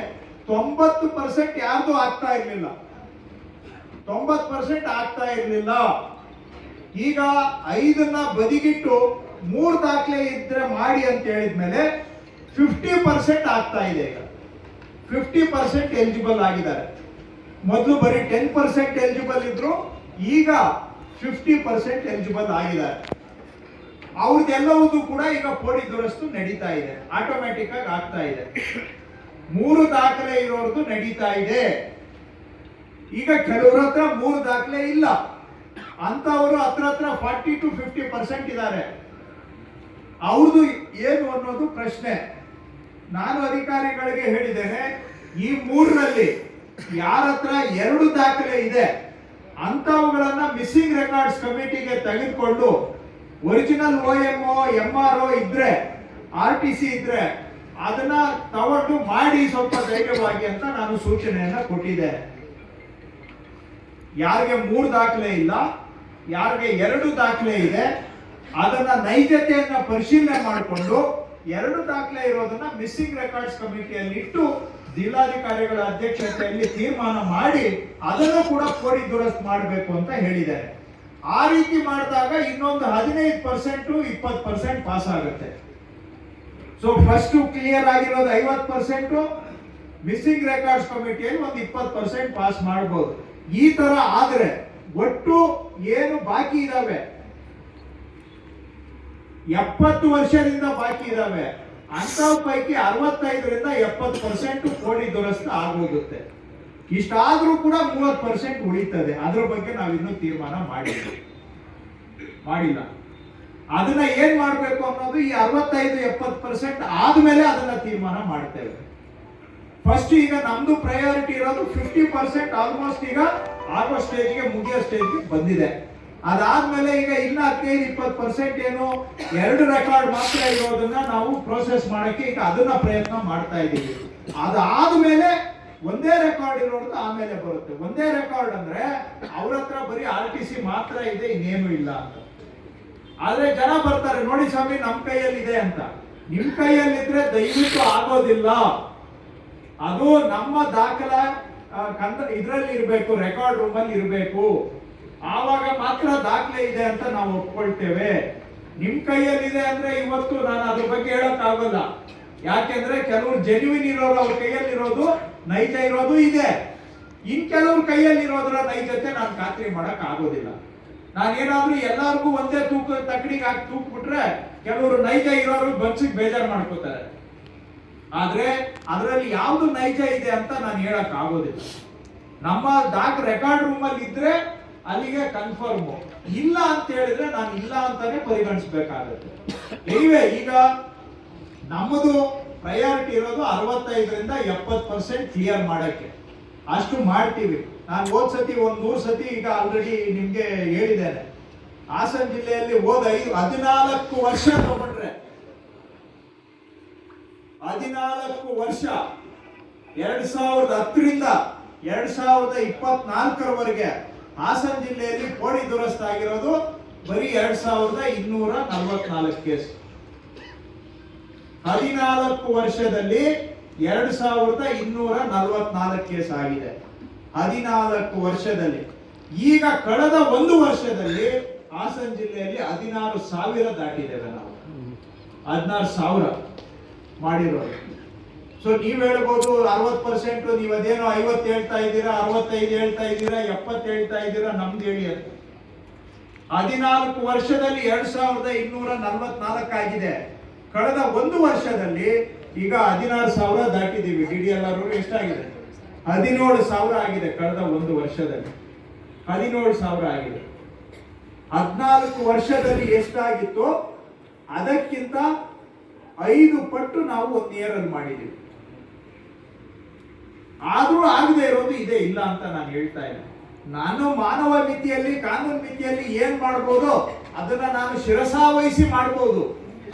90% ಯಾರ್ದು ಆಗ್ತಾ ಇರ್ಲಿಲ್ಲ, 90% ಆಗ್ತಾ ಇರ್ಲಿಲ್ಲ. ಈಗ 5ನ್ನ ಬದಿಗಿಟ್ಟು 3 ದಾಖಲೆ ಇದ್ರೆ ಮಾಡಿ ಅಂತ ಹೇಳಿದ್ಮೇಲೆ 50% ಆಗ್ತಾ ಇದೆ. ಈಗ 50% ಎಲಿಜಿಬಲ್ ಆಗಿದ್ದಾರೆ. ಮೊದಲು ಬರೀ 10% ಎಲಿಜಿಬಲ್ ಇದ್ರು, ಈಗ 50% ಎಲಿಜಿಬಲ್ ಆಗಿದ್ದಾರೆ. ಅವ್ರದ್ದೆಲ್ಲವೂ ಕೂಡ ಈಗ ಪೋಡಿ ದುರಸ್ತು ನಡೀತಾ ಇದೆ, ಆಟೋಮ್ಯಾಟಿಕ್ ಆಗಿ ಆಗ್ತಾ ಇದೆ. 3 ದಾಖಲೆ ಇರೋರ್ದು ನಡೀತಾ ಇದೆ. ಈಗ ಕೆಲವ್ರ ಹತ್ರ 3 ದಾಖಲೆ ಇಲ್ಲ, ಅಂತವರು ಹತ್ರ 40 to 50% ಇದ್ದಾರೆ. ಅವ್ರದ್ದು ಏನು ಅನ್ನೋದು ಪ್ರಶ್ನೆ. ನಾನು ಅಧಿಕಾರಿಗಳಿಗೆ ಹೇಳಿದ್ದೇನೆ, ಈ 3ರಲ್ಲಿ ಯಾರ ಹತ್ರ 2 ದಾಖಲೆ ಇದೆ ಅಂತವುಗಳನ್ನ ಮಿಸ್ಸಿಂಗ್ ರೆಕಾರ್ಡ್ಸ್ ಕಮಿಟಿಗೆ ತೆಗೆದುಕೊಂಡು ಒರಿಜಿನಲ್ OMO MRO ಇದ್ರೆ RTC ಇದ್ರೆ ಅದನ್ನ ತಗೊಂಡು ಮಾಡಿ ಸ್ವಲ್ಪ ಧೈರ್ಯವಾಗಿ ಅಂತ ನಾನು ಸೂಚನೆಯನ್ನ ಕೊಟ್ಟಿದ್ದೇನೆ. ಯಾರಿಗೆ 3 ದಾಖಲೆ ಇಲ್ಲ, ಯಾರಿಗೆ 2 ದಾಖಲೆ ಇದೆ, ಅದನ್ನ ನೈಜತೆಯನ್ನ ಪರಿಶೀಲನೆ ಮಾಡಿಕೊಂಡು 2 ದಾಖಲೆ ಇರೋದನ್ನ ಮಿಸ್ಸಿಂಗ್ ರೆಕಾರ್ಡ್ಸ್ ಕಮಿಟಿಯಲ್ಲಿ ಇಟ್ಟು ಜಿಲ್ಲಾಧಿಕಾರಿಗಳ ಅಧ್ಯಕ್ಷತೆಯಲ್ಲಿ ತೀರ್ಮಾನ ಮಾಡಿ ಅದನ್ನು ಕೂಡ ಪೋಡಿ ದುರಸ್ತು ಮಾಡಬೇಕು ಅಂತ ಹೇಳಿದ್ದಾರೆ. ಆ ರೀತಿ ಮಾಡಿದಾಗ ಇನ್ನೊಂದು 15% 20% ಪಾಸ್ ಆಗುತ್ತೆ. ಸೊ ಫಸ್ಟ್ ಕ್ಲಿಯರ್ ಆಗಿರೋದು 50%, ಮಿಸ್ಸಿಂಗ್ ರೆಕಾರ್ಡ್ಸ್ ಕಮಿಟಿಯಲ್ಲಿ ಒಂದು 20% ಪಾಸ್ ಮಾಡಬಹುದು. ಈ ತರ ಆದ್ರೆ ಒಟ್ಟು ಏನು ಬಾಕಿ ಇದಾವೆ 70 ವರ್ಷದಿಂದ ಬಾಕಿ ಇದಾವೆ. ಅಂಥವ್ ಪೈಕಿ 65ರಿಂದ 70% ಕೋಡಿ ದುರಸ್ತು ಆಗೋಗುತ್ತೆ. ಇಷ್ಟಾದ್ರೂ ಕೂಡ 30% ಉಳಿತದೆ. ಅದ್ರ ಬಗ್ಗೆ ನಾವಿನ್ನೂ ತೀರ್ಮಾನ ಮಾಡಿಲ್ಲ. ಅದನ್ನ ಏನ್ ಮಾಡ್ಬೇಕು ಅನ್ನೋದು ಈ 65-70% ಆದ್ಮೇಲೆ ಅದನ್ನ ತೀರ್ಮಾನ ಮಾಡ್ತೇವೆ. ಫಸ್ಟ್ ಈಗ ನಮ್ದು ಪ್ರಯಾರಿಟಿ ಇರೋದು 50% ಆಲ್ಮೋಸ್ಟ್ ಈಗ ಆಗೋ ಸ್ಟೇಜ್ಗೆ, ಮುಗಿಯೋ ಸ್ಟೇಜ್ಗೆ ಬಂದಿದೆ. ಅದಾದ್ಮೇಲೆ ಈಗ ಇನ್ನ 15-20% ಏನು 2 ರೆಕಾರ್ಡ್ ಮಾತ್ರ ಇರೋದನ್ನ ನಾವು ಪ್ರೋಸೆಸ್ ಮಾಡಕ್ಕೆ ಈಗ ಅದನ್ನ ಪ್ರಯತ್ನ ಮಾಡ್ತಾ ಇದ್ದೀವಿ. ಅದಾದ್ಮೇಲೆ ಒಂದೇ ರೆಕಾರ್ಡ್ ಇರೋದು ಆಮೇಲೆ ಬರುತ್ತೆ. ಒಂದೇ ರೆಕಾರ್ಡ್ ಅಂದ್ರೆ ಅವ್ರ ಹತ್ರ ಬರೀ RTC ಮಾತ್ರ ಇದೆ, ಇನ್ನೇನು ಇಲ್ಲ ಅಂತ. ಆದ್ರೆ ಜನ ಬರ್ತಾರೆ, ನೋಡಿ ಸ್ವಾಮಿ ನಮ್ ಕೈಯಲ್ಲಿ ಇದೆ ಅಂತ. ನಿಮ್ ಕೈಯಲ್ಲಿದ್ರೆ ದಯವಿಟ್ಟು ಆಗೋದಿಲ್ಲ. ಅದು ನಮ್ಮ ದಾಖಲ ಇದ್ರಲ್ಲಿ ಇರ್ಬೇಕು, ರೆಕಾರ್ಡ್ ರೂಮ್ ಅಲ್ಲಿ ಇರ್ಬೇಕು. ಆವಾಗ ಮಾತ್ರ ದಾಖಲೆ ಇದೆ ಅಂತ ನಾವು ಒಪ್ಕೊಳ್ತೇವೆ. ನಿಮ್ ಕೈಯಲ್ಲಿದೆ ಅಂದ್ರೆ ಇವತ್ತು ನಾನು ಅದ್ರ ಬಗ್ಗೆ ಹೇಳಕ್ ಆಗಲ್ಲ. ಯಾಕೆಂದ್ರೆ ಕೆಲವರು ಜೆನ್ಯೂನ್ ಇರೋರು ಅವ್ರ ಕೈಯಲ್ಲಿ ಇರೋದು, ನೈಜ ಇರೋದು ಇದೆ. ಇನ್ ಕೆಲವ್ರ ಕೈಯಲ್ಲಿ ಇರೋದ್ರ ನೈಜತೆ ನಾನು ಖಾತ್ರಿ ಮಾಡಕ್ ಆಗೋದಿಲ್ಲ. ನಾನೇನಾದ್ರೂ ಎಲ್ಲಾರ್ಗು ಒಂದೇ ತಕ್ಕಡಿಗೆ ಹಾಕಿ ತೂಕ್ಬಿಟ್ರೆ ಕೆಲವರು ನೈಜ ಇರೋರು ಬನ್ಸಿಗೆ ಬೇಜಾರು ಮಾಡ್ಕೋತಾರೆ. ಆದ್ರೆ ಅದರಲ್ಲಿ ಯಾವ್ದು ನೈಜ ಇದೆ ಅಂತ ನಾನು ಹೇಳಕ್ ಆಗೋದಿಲ್ಲ. ನಮ್ಮ ರೆಕಾರ್ಡ್ ರೂಮ್ ಅಲ್ಲಿ ಇದ್ರೆ ಅಲ್ಲಿಗೆ ಕನ್ಫರ್ಮ್, ಇಲ್ಲ ಅಂತ ಹೇಳಿದ್ರೆ ನಾನು ಇಲ್ಲ ಅಂತಾನೆ ಪರಿಗಣಿಸ್ಬೇಕಾಗುತ್ತೆ. ಎನಿವೆ ಈಗ ನಮ್ಮದು ಪ್ರಯಾರಿಟಿ ಇರೋದು 65ರಿಂದ 70% ಕ್ಲಿಯರ್ ಮಾಡಕ್ಕೆ. ಅಷ್ಟು ಮಾಡ್ತೀವಿ. ನಾನು ಹೋದ್ ಸತಿ 100 ಸತಿ ಈಗ ಆಲ್ರೆಡಿ ನಿಮ್ಗೆ ಹೇಳಿದ್ದೇನೆ. ಹಾಸನ ಜಿಲ್ಲೆಯಲ್ಲಿ 14 ವರ್ಷ ತಗೊಂಡ್ರೆ 14 ವರ್ಷ 2010ರಿಂದ 2024ರವರೆಗೆ ಹಾಸನ ಜಿಲ್ಲೆಯಲ್ಲಿ ಕೋಡಿ ದುರಸ್ತು ಆಗಿರೋದು ಬರೀ 2244 ಕೇಸ್. 14 ವರ್ಷದಲ್ಲಿ 2244 ಕೇಸ್ ಆಗಿದೆ. 14 ವರ್ಷದಲ್ಲಿ. ಈಗ ಕಳೆದ 1 ವರ್ಷದಲ್ಲಿ ಹಾಸನ ಜಿಲ್ಲೆಯಲ್ಲಿ 16,000 ದಾಟಿದ್ದೇವೆ ನಾವು. 16,000 ಮಾಡಿರೋದು. ಸೊ ನೀವ್ ಹೇಳ್ಬೋದು 60%, ನೀವು ಅದೇನೋ 50 ಹೇಳ್ತಾ ಇದ್ದೀರಾ, 65 ಹೇಳ್ತಾ ಇದ್ದೀರಾ, 70 ಹೇಳ್ತಾ ಇದ್ದೀರಾ, ನಮ್ದು ಹೇಳಿ ಅಂತ. 14 ವರ್ಷದಲ್ಲಿ 2244 ಆಗಿದೆ. ಕಳೆದ 1 ವರ್ಷದಲ್ಲಿ ಈಗ 16,000 ದಾಟಿದ್ದೀವಿ. DDLR ಎಷ್ಟಾಗಿದೆ? 17,000 ಆಗಿದೆ. ಕಳೆದ 1 ವರ್ಷದಲ್ಲಿ 17,000 ಆಗಿದೆ. 14 ವರ್ಷದಲ್ಲಿ ಎಷ್ಟಾಗಿತ್ತು ಅದಕ್ಕಿಂತ 5 ಪಟ್ಟು ನಾವು 1 ಇಯರ್ ಅಲ್ಲಿ ಮಾಡಿದ್ದೀವಿ. ಆದ್ರೂ ಆಗದೆ ಇರೋದು ಇದೆ, ಇಲ್ಲ ಅಂತ ನಾನು ಹೇಳ್ತಾ ಇಲ್ಲ. ನಾನು ಮಾನವ ಮಿತಿಯಲ್ಲಿ, ಕಾನೂನು ಮಿತಿಯಲ್ಲಿ ಏನ್ ಮಾಡ್ಬೋದು ಅದನ್ನ ನಾನು ಶಿರಸಾವಹಿಸಿ ಮಾಡ್ಬೋದು.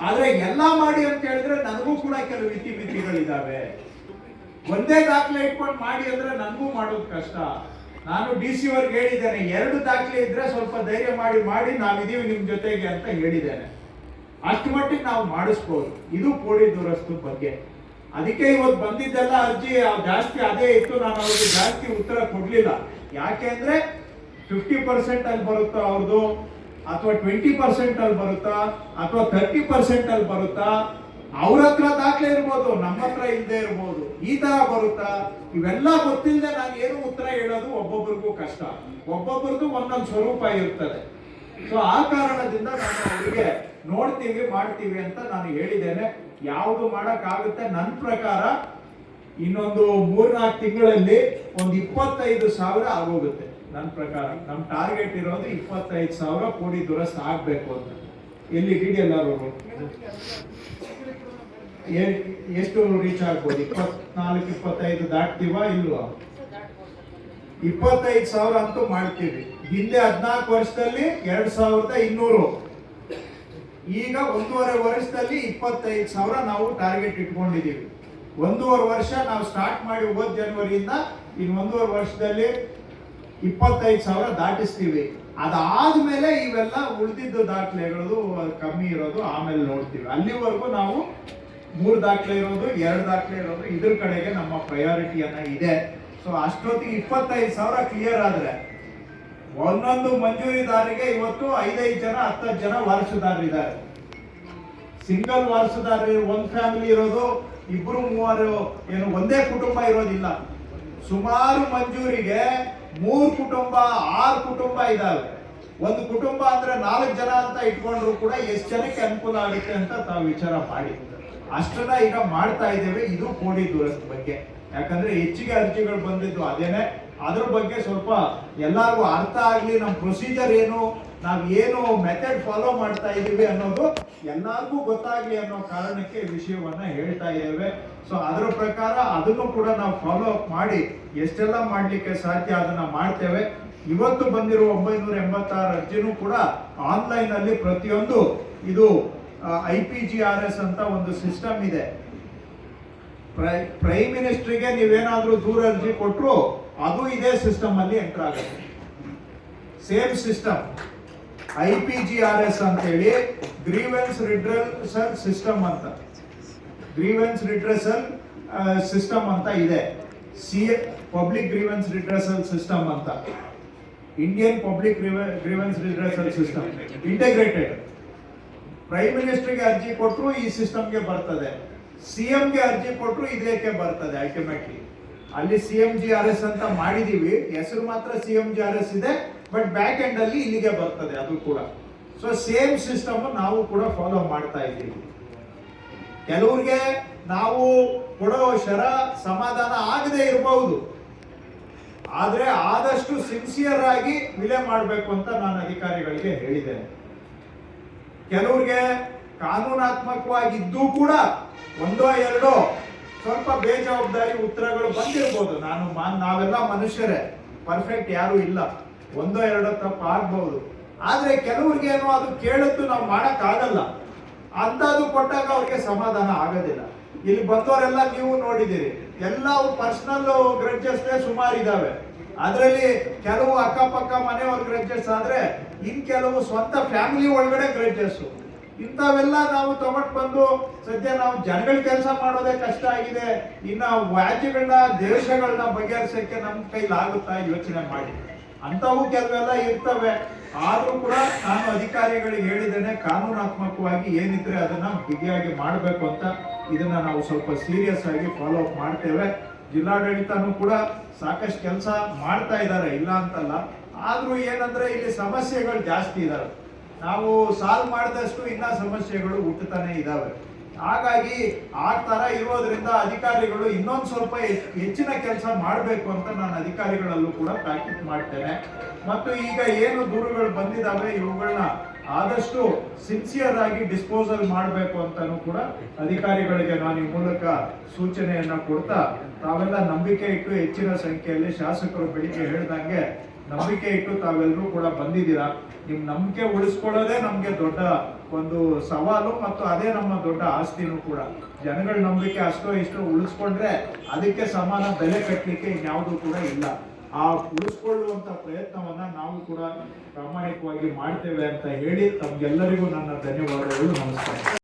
ಆದ್ರೆ ಎಲ್ಲಾ ಮಾಡಿ ಅಂತ ಹೇಳಿದ್ರೆ ನನಗೂ ಕೂಡ ಕೆಲವು ಮಿತಿಗಳಿದಾವೆ. ಒಂದೇ ದಾಖಲೆ ಇಟ್ಕೊಂಡು ಮಾಡಿ ಅಂದ್ರೆ ನನಗೂ ಮಾಡೋದು ಕಷ್ಟ. ನಾನು DC ಅವ್ರಿಗೆ ಹೇಳಿದ್ದೇನೆ, 2 ದಾಖಲೆ ಇದ್ರೆ ಸ್ವಲ್ಪ ಧೈರ್ಯ ಮಾಡಿ ನಾವಿದೀವಿ ನಿಮ್ ಜೊತೆಗೆ ಅಂತ ಹೇಳಿದ್ದೇನೆ. ಅಷ್ಟು ಮಟ್ಟಿಗೆ ನಾವು ಮಾಡಿಸ್ಬೋದು. ಇದು ಕೋಡಿ ದುರಸ್ತು ಬಗ್ಗೆ. ಅದಕ್ಕೆ ಇವತ್ತು ಬಂದಿದ್ದೆಲ್ಲ ಅರ್ಜಿ ಜಾಸ್ತಿ ಅದೇ ಇತ್ತು. ನಾನು ಅವ್ರಿಗೆ ಜಾಸ್ತಿ ಉತ್ತರ ಕೊಡ್ಲಿಲ್ಲ. ಯಾಕೆಂದ್ರೆ 50% ಅಲ್ಲಿ ಬರುತ್ತಾ ಅವ್ರದ್ದು, ಅಥವಾ 20% ಅಲ್ಲಿ ಬರುತ್ತಾ, ಅಥವಾ 30% ಅಲ್ಲಿ ಬರುತ್ತಾ? ಅವ್ರ ಹತ್ರ ದಾಖಲೆ ಇರ್ಬೋದು, ನಮ್ಮ ಹತ್ರ ಇಲ್ಲದೆ ಇರ್ಬೋದು. ಈ ತರ ಬರುತ್ತಾ? ಇವೆಲ್ಲ ಗೊತ್ತಿಲ್ಲದೆ ನಾನು ಏನು ಉತ್ತರ ಹೇಳೋದು ಒಬ್ಬೊಬ್ರಿಗೂ ಕಷ್ಟ. ಒಬ್ಬೊಬ್ರದ್ದು ಒಂದೊಂದು ಸ್ವರೂಪ ಇರ್ತದೆ. ಸೊ ಆ ಕಾರಣದಿಂದ ನಾನು ಅವರಿಗೆ ನೋಡ್ತೀವಿ, ಮಾಡ್ತೀವಿ ಅಂತ ನಾನು ಹೇಳಿದ್ದೇನೆ. ಯಾವುದು ಮಾಡಕ್ ಆಗುತ್ತೆ ನನ್ನ ಪ್ರಕಾರ ಇನ್ನೊಂದು 3-4 ತಿಂಗಳಲ್ಲಿ ಒಂದು 25,000 ಆಗೋಗುತ್ತೆ. ನನ್ನ ಪ್ರಕಾರ ನಮ್ಮ ಟಾರ್ಗೆಟ್ ಇರೋದು 25,000 ಕೋಡಿ ದುರಸ್ತು ಆಗ್ಬೇಕು ಅಂತ. ಎಲ್ಲಿ DDLR ಅವರು ಎಷ್ಟು ರೀಚ್ ಆಗ್ಬೋದು? 24-25 ದಾಟ್ತೀವ ಇಲ್ವಾ? 25,000 ಅಂತೂ ಮಾಡ್ತೀವಿ. ಹಿಂದೆ 14 ವರ್ಷದಲ್ಲಿ 2,200. ಈಗ 1.5 ವರ್ಷದಲ್ಲಿ 25,000 ನಾವು ಟಾರ್ಗೆಟ್ ಇಟ್ಕೊಂಡಿದ್ದೀವಿ. 1.5 ವರ್ಷ ನಾವು ಸ್ಟಾರ್ಟ್ ಮಾಡಿ ಹೋದ ಜನವರಿಯಿಂದ ಇನ್ನು 1.5 ವರ್ಷದಲ್ಲಿ 25,000 ದಾಟಿಸ್ತೀವಿ. ಅದಾದ್ಮೇಲೆ ಇವೆಲ್ಲ ಉಳಿದಿದ್ದು ದಾಖಲೆಗಳು ಕಮ್ಮಿ ಇರೋದು ಆಮೇಲೆ ನೋಡ್ತೀವಿ. ಅಲ್ಲಿವರೆಗೂ ನಾವು 3 ದಾಖಲೆ ಇರೋದು, 2 ದಾಖಲೆ ಇರೋದು, ಇದ್ರ ಕಡೆಗೆ ನಮ್ಮ ಪ್ರಯಾರಿಟಿಯನ್ನ ಇದೆ. ಸೊ ಅಷ್ಟೊತ್ತಿಗೆ 25,000 ಕ್ಲಿಯರ್ ಆದ್ರೆ ಒಂದೊಂದು ಮಂಜೂರಿದಾರರಿಗೆ ಇವತ್ತು 5-5 ಜನ 10 ಜನ ವಾರಸುದಾರರಿದ್ದಾರೆ. ಸಿಂಗಲ್ ವಾರಸುದಾರ ಒಂದ್ ಫ್ಯಾಮಿಲಿ ಇರೋದು 2-3 ಏನು ಒಂದೇ ಕುಟುಂಬ ಇರೋದಿಲ್ಲ. ಸುಮಾರು ಮಂಜೂರಿಗೆ 3 ಕುಟುಂಬ 6 ಕುಟುಂಬ ಇದಾವೆ. ಒಂದು ಕುಟುಂಬ ಅಂದ್ರೆ 4 ಜನ ಅಂತ ಇಟ್ಕೊಂಡ್ರು ಕೂಡ ಎಷ್ಟು ಜನಕ್ಕೆ ಅನುಕೂಲ ಆಗುತ್ತೆ ಅಂತ ತಾವು ವಿಚಾರ ಮಾಡಿ. ಅಷ್ಟನ್ನ ಈಗ ಮಾಡ್ತಾ ಇದ್ದೇವೆ. ಇದು ಕೋಡಿ ದುರಸ್ತಿ ಬಗ್ಗೆ, ಯಾಕಂದ್ರೆ ಹೆಚ್ಚಿಗೆ ಅರ್ಜಿಗಳು ಬಂದಿದ್ದು ಅದೇನೆ. ಅದ್ರ ಬಗ್ಗೆ ಸ್ವಲ್ಪ ಎಲ್ಲರಿಗೂ ಅರ್ಥ ಆಗ್ಲಿ, ನಮ್ಮ ಪ್ರೊಸೀಜರ್ ಏನು, ನಾವ್ ಏನು ಮೆಥಡ್ ಫಾಲೋ ಮಾಡ್ತಾ ಇದೀವಿ ಅನ್ನೋದು ಎಲ್ಲರಿಗೂ ಗೊತ್ತಾಗ್ಲಿ ಅನ್ನೋ ಕಾರಣಕ್ಕೆ ವಿಷಯವನ್ನ ಹೇಳ್ತಾ ಇದ್ದೇವೆ. ಸೊ ಅದರ ಪ್ರಕಾರ ಅದನ್ನು ಕೂಡ ನಾವು ಫಾಲೋ ಅಪ್ ಮಾಡಿ ಎಷ್ಟೆಲ್ಲ ಮಾಡ್ಲಿಕ್ಕೆ ಸಾಧ್ಯ ಅದನ್ನ ಮಾಡ್ತೇವೆ. ಇವತ್ತು ಬಂದಿರುವ 986 ಅರ್ಜಿನೂ ಕೂಡ ಆನ್ಲೈನ್ ಅಲ್ಲಿ ಪ್ರತಿಯೊಂದು ಇದು IPGRS ಅಂತ ಒಂದು ಸಿಸ್ಟಮ್ ಇದೆ. ಪ್ರೈಮ್ ಮಿನಿಸ್ಟರ್ಗೆ ನೀವೇನಾದ್ರೂ ದೂರ ಅರ್ಜಿ ಕೊಟ್ಟರು ಅದು ಇದೇ ಸಿಸ್ಟಮ್ ಅಲ್ಲಿ ಎಂಟರ್ ಆಗುತ್ತೆ. ಸೇಮ್ ಸಿಸ್ಟಮ್ IPGRS ಅಂತ ಹೇಳಿ ಗ್ರೀವೆನ್ಸ್ ರಿಡ್ರೆಸಲ್ ಸಿಸ್ಟಮ್ ಅಂತ, ಗ್ರೀವೆನ್ಸ್ ರಿಡ್ರೆಸಲ್ ಸಿಸ್ಟಮ್ ಅಂತ ಇದೆ. ಪಬ್ಲಿಕ್ ಗ್ರೀವೆನ್ಸ್ ರಿಡ್ರೆಸಲ್ ಸಿಸ್ಟಮ್ ಅಂತ, Indian public grievance redressal system integrated. Prime ಮಿನಿಸ್ಟರ್ಗೆ ಅರ್ಜಿ ಕೊಟ್ಟರು ಈ ಸಿಸ್ಟಮ್ಗೆ ಬರ್ತದೆ, CMಗೆ ಅರ್ಜಿ ಕೊಟ್ಟರು ಇದಕ್ಕೆ ಬರ್ತದೆ. ಅಲ್ಟಿಮೇಟ್ಲಿ ಅಲ್ಲಿ CMGRS ಅಂತ ಮಾಡಿದೀವಿ, ಹೆಸರು ಮಾತ್ರ CMGRS ಇದೆ, ಬಟ್ ಬ್ಯಾಕ್ ಎಂಡ್ ಅಲ್ಲಿ ಇಲ್ಲಿಗೆ ಬರ್ತದೆ ಅದು ಕೂಡ. ಸೊ ಸೇಮ್ ಸಿಸ್ಟಮ್ ನಾವು ಕೂಡ ಫಾಲೋ ಮಾಡ್ತಾ ಇದ್ದೀವಿ. ಕೆಲವ್ರಿಗೆ ನಾವು ಕೊಡೋ ಸಮಾಧಾನ ಆಗದೆ ಇರಬಹುದು, ಆದ್ರೆ ಆದಷ್ಟು ಸಿನ್ಸಿಯರ್ ಆಗಿ ವಿಲೆ ಮಾಡಬೇಕು ಅಂತ ನಾನು ಅಧಿಕಾರಿಗಳಿಗೆ ಹೇಳಿದ್ದೇನೆ. ಕೆಲವ್ರಿಗೆ ಕಾನೂನಾತ್ಮಕವಾಗಿದ್ದು ಕೂಡ ಒಂದೋ ಎರಡೋ ಸ್ವಲ್ಪ ಬೇಜವಾಬ್ದಾರಿ ಉತ್ತರಗಳು ಬಂದಿರಬಹುದು. ನಾವೆಲ್ಲ ಮನುಷ್ಯರೇ, ಪರ್ಫೆಕ್ಟ್ ಯಾರು ಇಲ್ಲ, ಒಂದೋ ಎರಡೋ ತಪ್ಪು ಆಗ್ಬಹುದು. ಆದ್ರೆ ಕೆಲವ್ರಿಗೇನೋ ಅದು ಕೇಳದ್ದು ನಾವು ಮಾಡಕ್ ಆಗಲ್ಲ, ಅಂತದ್ದು ಕೊಟ್ಟಾಗ ಅವ್ರಿಗೆ ಸಮಾಧಾನ ಆಗೋದಿಲ್ಲ. ಇಲ್ಲಿ ಬಂದವರೆಲ್ಲ ನೀವು ನೋಡಿದಿರಿ, ಎಲ್ಲ ಪರ್ಸನಲ್ ಗ್ರಡ್ಜಸ್ ಸುಮಾರು ಇದಾವೆ. ಅದರಲ್ಲಿ ಕೆಲವು ಅಕ್ಕಪಕ್ಕ ಮನೆಯವ್ರ ಗ್ರಡ್ಜಸ್ ಆದ್ರೆ ಇನ್ ಕೆಲವು ಸ್ವಂತ ಫ್ಯಾಮಿಲಿ ಒಳಗಡೆ ಗ್ರಡ್ಜಸ್. ಇಂಥವೆಲ್ಲ ನಾವು ತಗೊಂಡು ಬಂದು ಸದ್ಯ ನಾವು ಜನಗಳ ಕೆಲಸ ಮಾಡೋದೇ ಕಷ್ಟ ಆಗಿದೆ, ಇನ್ನ ವ್ಯಾಜ್ಯಗಳನ್ನ ದೇಶಗಳನ್ನ ಬಗೆಹರಿಸಕ್ಕೆ ನಮ್ ಕೈಲಾಗುತ್ತಾ ಯೋಚನೆ ಮಾಡಿ. ಅಂತವು ಕೆಲವೆಲ್ಲ ಇರ್ತವೆ. ಆದ್ರೂ ಕೂಡ ನಾನು ಅಧಿಕಾರಿಗಳಿಗೆ ಹೇಳಿದ್ದೇನೆ, ಕಾನೂನಾತ್ಮಕವಾಗಿ ಏನಿದ್ರೆ ಅದನ್ನ ಬಿಗಿಯಾಗಿ ಮಾಡಬೇಕು ಅಂತ. ಇದನ್ನ ನಾವು ಸ್ವಲ್ಪ ಸೀರಿಯಸ್ ಆಗಿ ಫಾಲೋ ಅಪ್ ಮಾಡ್ತೇವೆ. ಜಿಲ್ಲಾಡಳಿತನೂ ಕೂಡ ಸಾಕಷ್ಟು ಕೆಲಸ ಮಾಡ್ತಾ ಇದ್ದಾರೆ, ಇಲ್ಲ ಅಂತಲ್ಲ. ಆದ್ರೂ ಏನಂದ್ರೆ ಇಲ್ಲಿ ಸಮಸ್ಯೆಗಳು ಜಾಸ್ತಿ ಇದಾವೆ. ನಾವು ಸಾಲ್ವ್ ಮಾಡಿದಷ್ಟು ಇನ್ನ ಸಮಸ್ಯೆಗಳು ಹುಟ್ಟುತ್ತಾನೆ ಇದಾವೆ. ಹಾಗಾಗಿ ಆ ತರ ಇರೋದ್ರಿಂದ ಅಧಿಕಾರಿಗಳು ಇನ್ನೊಂದು ಸ್ವಲ್ಪ ಹೆಚ್ಚಿನ ಕೆಲಸ ಮಾಡಬೇಕು ಅಂತ ನಾನು ಅಧಿಕಾರಿಗಳಲ್ಲೂ ಕೂಡ ತಾಕೀತು ಮಾಡ್ತೇನೆ. ಮತ್ತು ಈಗ ಏನು ದೂರುಗಳು ಬಂದಿದ್ದಾವೆ ಇವುಗಳನ್ನ ಆದಷ್ಟು ಸಿನ್ಸಿಯರ್ ಆಗಿ ಡಿಸ್ಪೋಸಲ್ ಮಾಡಬೇಕು ಅಂತಾನು ಕೂಡ ಅಧಿಕಾರಿಗಳಿಗೆ ನಾನು ಈ ಮೂಲಕ ಸೂಚನೆಯನ್ನ ಕೊಡ್ತಾ, ತಾವೆಲ್ಲ ನಂಬಿಕೆ ಇಟ್ಟು ಹೆಚ್ಚಿನ ಸಂಖ್ಯೆಯಲ್ಲಿ ಶಾಸಕರು ಬೆಳಿಗ್ಗೆ ಹೇಳ್ದಂಗೆ ನಂಬಿಕೆ ಇಟ್ಟು ತಾವೆಲ್ಲರೂ ಕೂಡ ಬಂದಿದ್ದೀರಾ. ನಿಮ್ ನಂಬಿಕೆ ಉಳಿಸ್ಕೊಳ್ಳೋದೇ ನಮ್ಗೆ ದೊಡ್ಡ ಒಂದು ಸವಾಲು, ಮತ್ತು ಅದೇ ನಮ್ಮ ದೊಡ್ಡ ಆಸ್ತಿನೂ ಕೂಡ. ಜನಗಳ ನಂಬಿಕೆ ಅಷ್ಟೋ ಇಷ್ಟೋ ಉಳಿಸ್ಕೊಂಡ್ರೆ ಅದಕ್ಕೆ ಸಮಾನ ಬೆಲೆ ಕಟ್ಟಲಿಕ್ಕೆ ಇನ್ಯಾವುದೂ ಕೂಡ ಇಲ್ಲ. ಆ ಉಳಿಸ್ಕೊಳ್ಳುವಂತ ಪ್ರಯತ್ನವನ್ನ ನಾವು ಕೂಡ ಪ್ರಾಮಾಣಿಕವಾಗಿ ಮಾಡ್ತೇವೆ ಅಂತ ಹೇಳಿ ತಮ್ಗೆಲ್ಲರಿಗೂ ನನ್ನ ಧನ್ಯವಾದಗಳು. ನಮಸ್ಕಾರ.